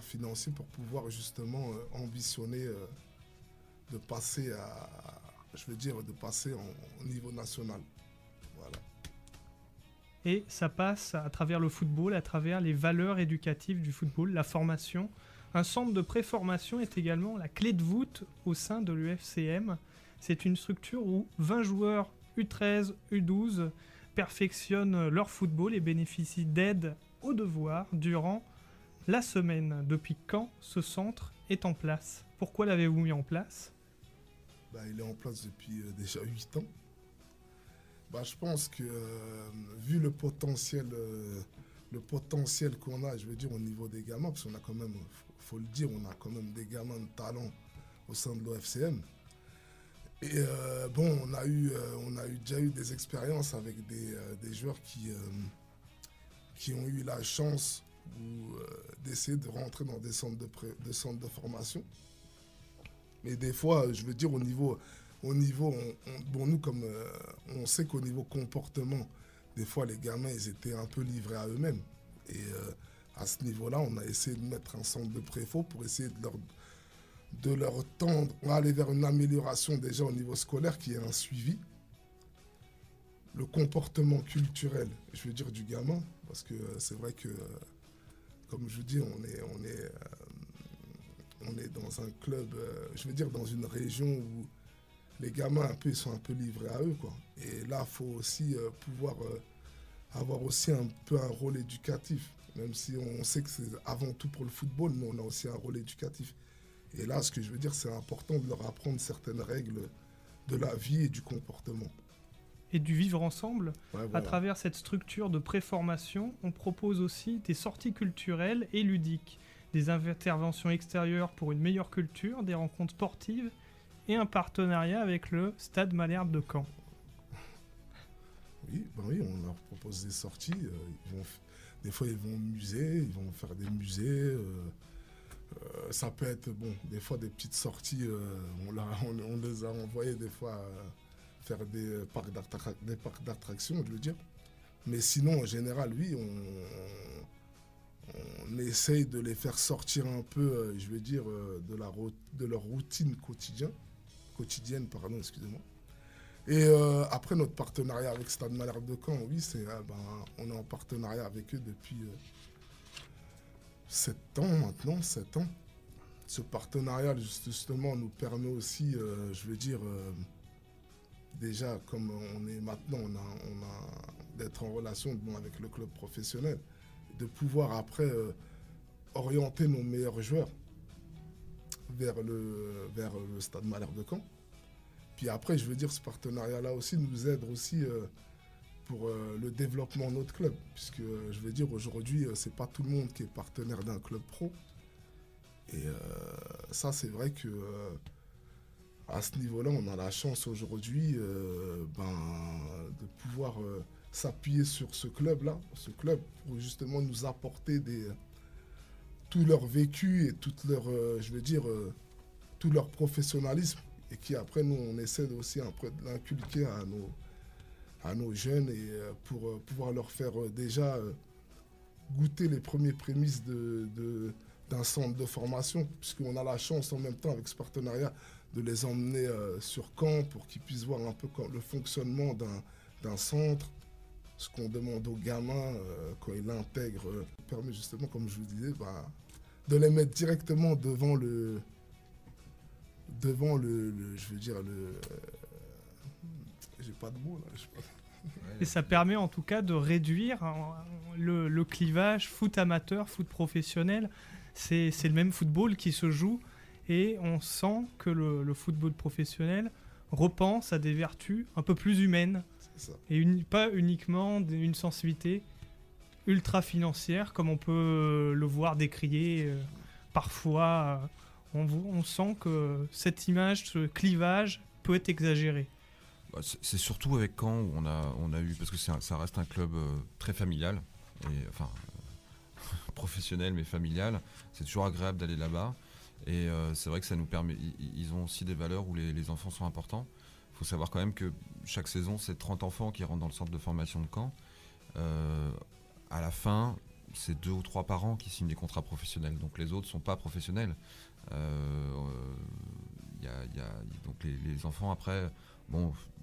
financiers pour pouvoir justement ambitionner de passer au niveau national. Voilà. Et ça passe à travers le football, à travers les valeurs éducatives du football, la formation. Un centre de préformation est également la clé de voûte au sein de l'UFCM. C'est une structure où 20 joueurs U13, U12 perfectionnent leur football et bénéficient d'aide aux devoirs durant la semaine. Depuis quand ce centre est en place? Pourquoi l'avez-vous mis en place? Il est en place depuis déjà 8 ans. Je pense que vu le potentiel qu'on a, je veux dire, au niveau des gamins, parce qu'on a quand même, faut le dire, on a quand même des gamins de talent au sein de l'OFCM. Et on a déjà eu des expériences avec des joueurs qui ont eu la chance ou d'essayer de rentrer dans des des centres de formation. Mais des fois, je veux dire, bon, nous, comme on sait qu'au niveau comportement, des fois, les gamins, ils étaient un peu livrés à eux-mêmes. Et à ce niveau-là, on a essayé de mettre un centre de préfaux pour essayer de leur tendre, on va aller vers une amélioration déjà au niveau scolaire, qui est un suivi. Le comportement culturel, je veux dire, du gamin, parce que c'est vrai que, comme je vous dis, on est dans un club, je veux dire, dans une région où les gamins, ils sont un peu livrés à eux, quoi. Et là, il faut aussi pouvoir avoir aussi un peu un rôle éducatif. Même si on sait que c'est avant tout pour le football, mais on a aussi un rôle éducatif. Et là, ce que je veux dire, c'est important de leur apprendre certaines règles de la vie et du comportement. Et du vivre ensemble. Ouais, voilà. À travers cette structure de préformation, on propose aussi des sorties culturelles et ludiques, des interventions extérieures pour une meilleure culture, des rencontres sportives et un partenariat avec le Stade Malherbe de Caen. Oui, on leur propose des sorties. Des fois, ils vont au musée, ils vont faire des musées. Ça peut être, des fois, des petites sorties. On les a envoyés des fois faire des parcs d'attractions, je veux dire. Mais sinon, en général, oui, on essaye de les faire sortir un peu, je veux dire, de leur routine quotidienne, excusez-moi. Et après, notre partenariat avec Stade Malherbe de Caen, oui, on est en partenariat avec eux depuis 7 ans maintenant, 7 ans. Ce partenariat, justement, nous permet aussi, je veux dire, déjà, comme on est maintenant, on a d'être en relation avec le club professionnel, de pouvoir après orienter nos meilleurs joueurs vers le Stade Malherbe de Caen. Puis après, je veux dire, ce partenariat-là aussi nous aide aussi pour le développement de notre club. Puisque, je veux dire, aujourd'hui, c'est pas tout le monde qui est partenaire d'un club pro. Et ça, c'est vrai que à ce niveau-là, on a la chance aujourd'hui de pouvoir s'appuyer sur ce club-là, pour justement nous apporter tout leur vécu et tout leur professionnalisme. Et qui après, nous, on essaie aussi un peu de l'inculquer à nos jeunes et pour pouvoir leur faire déjà goûter les premiers prémices d'un centre de formation, puisqu'on a la chance en même temps avec ce partenariat de les emmener sur Caen pour qu'ils puissent voir un peu le fonctionnement d'un centre, ce qu'on demande aux gamins quand ils l'intègrent, permet justement, comme je vous disais, de les mettre directement devant le je veux dire, j'ai pas de mots là. Et ça permet en tout cas de réduire le clivage foot amateur, foot professionnel. C'est le même football qui se joue et on sent que le football professionnel repense à des vertus un peu plus humaines. C'est ça. Et pas uniquement une sensibilité ultra financière comme on peut le voir décrié parfois. On sent que cette image, ce clivage peut être exagéré. C'est surtout avec Caen où on a eu, parce que ça reste un club très familial, professionnel mais familial. C'est toujours agréable d'aller là-bas. Et c'est vrai que ça nous permet. Ils ont aussi des valeurs où les enfants sont importants. Il faut savoir quand même que chaque saison, c'est 30 enfants qui rentrent dans le centre de formation de Caen. À la fin, c'est 2 ou 3 par an qui signent des contrats professionnels. Donc les autres ne sont pas professionnels. Donc les enfants après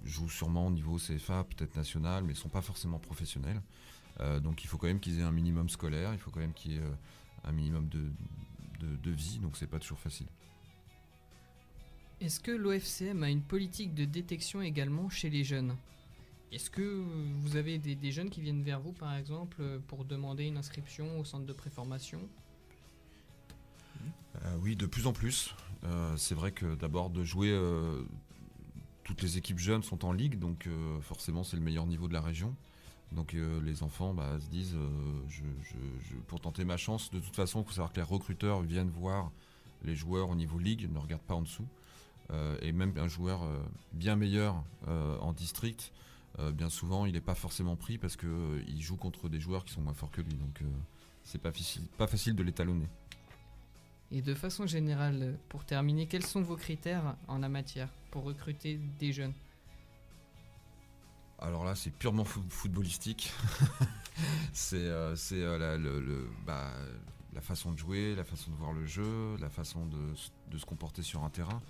jouent sûrement au niveau CFA, peut-être national, mais ne sont pas forcément professionnels. Donc il faut quand même qu'ils aient un minimum scolaire, il faut quand même qu'il y ait un minimum de vie, donc c'est pas toujours facile. Est-ce que l'OFCM a une politique de détection également chez les jeunes ? Est-ce que vous avez des jeunes qui viennent vers vous, par exemple, pour demander une inscription au centre de préformation ? Oui, de plus en plus. C'est vrai que d'abord de jouer, toutes les équipes jeunes sont en ligue, donc forcément c'est le meilleur niveau de la région. Donc les enfants se disent, pour tenter ma chance, de toute façon il faut savoir que les recruteurs viennent voir les joueurs au niveau ligue, ne regardent pas en dessous. Et même un joueur bien meilleur en district, bien souvent il n'est pas forcément pris parce qu'il joue contre des joueurs qui sont moins forts que lui. Donc c'est pas facile de l'étalonner. Et de façon générale, pour terminer, quels sont vos critères en la matière pour recruter des jeunes? Alors là, c'est purement footballistique. c'est la façon de jouer, la façon de voir le jeu, la façon de se comporter sur un terrain.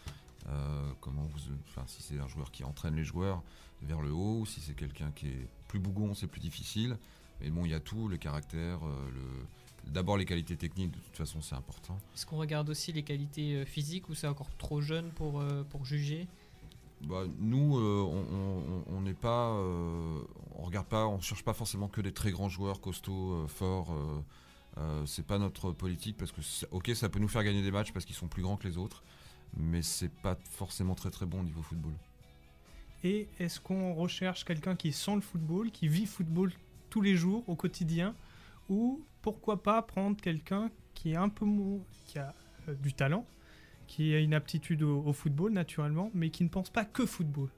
Si c'est un joueur qui entraîne les joueurs vers le haut, si c'est quelqu'un qui est plus bougon, c'est plus difficile. Mais bon, il y a tout, le caractère, d'abord les qualités techniques, de toute façon c'est important. Est-ce qu'on regarde aussi les qualités physiques ou c'est encore trop jeune pour juger? Nous, on n'est pas, on regarde pas, on cherche pas forcément que des très grands joueurs costauds, forts. C'est pas notre politique parce que ça peut nous faire gagner des matchs parce qu'ils sont plus grands que les autres, mais c'est pas forcément très très bon au niveau football. Et est-ce qu'on recherche quelqu'un qui sent le football, qui vit football tous les jours, au quotidien, ou pourquoi pas prendre quelqu'un qui est qui a du talent, qui a une aptitude au football naturellement, mais qui ne pense pas que football.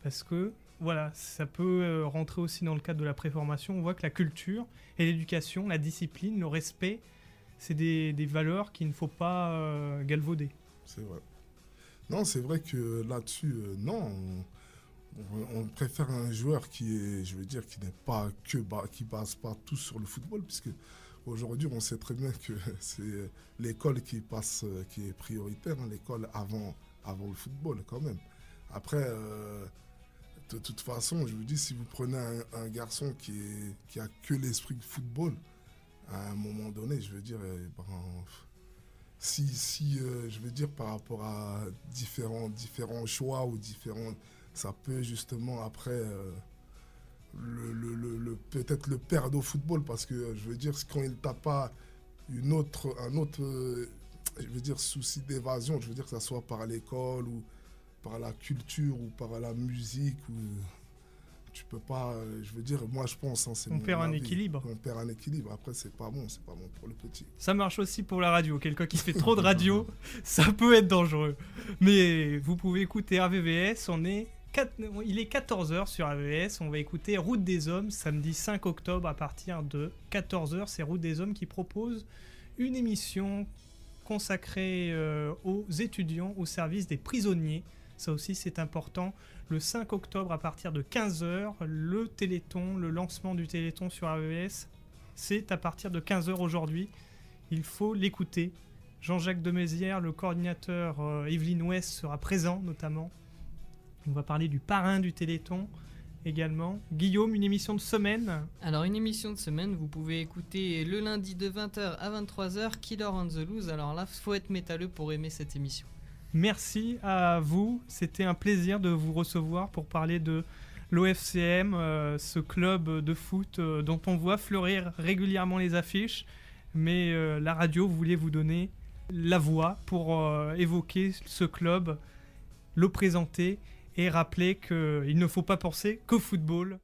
Parce que voilà, ça peut rentrer aussi dans le cadre de la préformation. On voit que la culture et l'éducation, la discipline, le respect, c'est des valeurs qu'il ne faut pas galvauder. C'est vrai. Non, c'est vrai que là-dessus, non. On préfère un joueur qui est, je veux dire, qui n'est pas qui base pas tout sur le football, puisque aujourd'hui, on sait très bien que c'est l'école qui est prioritaire, hein, l'école avant le football quand même. Après, de toute façon, je vous dis, si vous prenez un garçon qui a que l'esprit de football, à un moment donné, je veux dire, je veux dire, par rapport à différents choix ou ça peut justement après peut-être le perdre au football, parce que je veux dire, quand il n'a pas un autre je veux dire, souci d'évasion, je veux dire que ça soit par l'école ou par la culture ou par la musique, ou tu peux pas, je veux dire, moi je pense, hein, on perd un équilibre. On perd un équilibre, après c'est pas bon pour le petit. Ça marche aussi pour la radio, quelqu'un qui fait trop de radio, ça peut être dangereux. Mais vous pouvez écouter RVVS, il est 14h sur RVVS, on va écouter Route des Hommes, samedi 5 octobre à partir de 14h, c'est Route des Hommes qui propose une émission consacrée aux étudiants au service des prisonniers. Ça aussi c'est important. Le 5 octobre à partir de 15h, le Téléthon, le lancement du Téléthon sur RVVS, c'est à partir de 15h aujourd'hui. Il faut l'écouter. Jean-Jacques Demézières, le coordinateur Yveline Ouest sera présent notamment. On va parler du parrain du Téléthon également. Guillaume, une émission de semaine. Alors une émission de semaine, vous pouvez écouter le lundi de 20h à 23h, Killer on the Loose. Alors là, il faut être métalleux pour aimer cette émission. Merci à vous, c'était un plaisir de vous recevoir pour parler de l'OFCM, ce club de foot dont on voit fleurir régulièrement les affiches, mais la radio voulait vous donner la voix pour évoquer ce club, le présenter et rappeler qu'il ne faut pas penser qu'au football.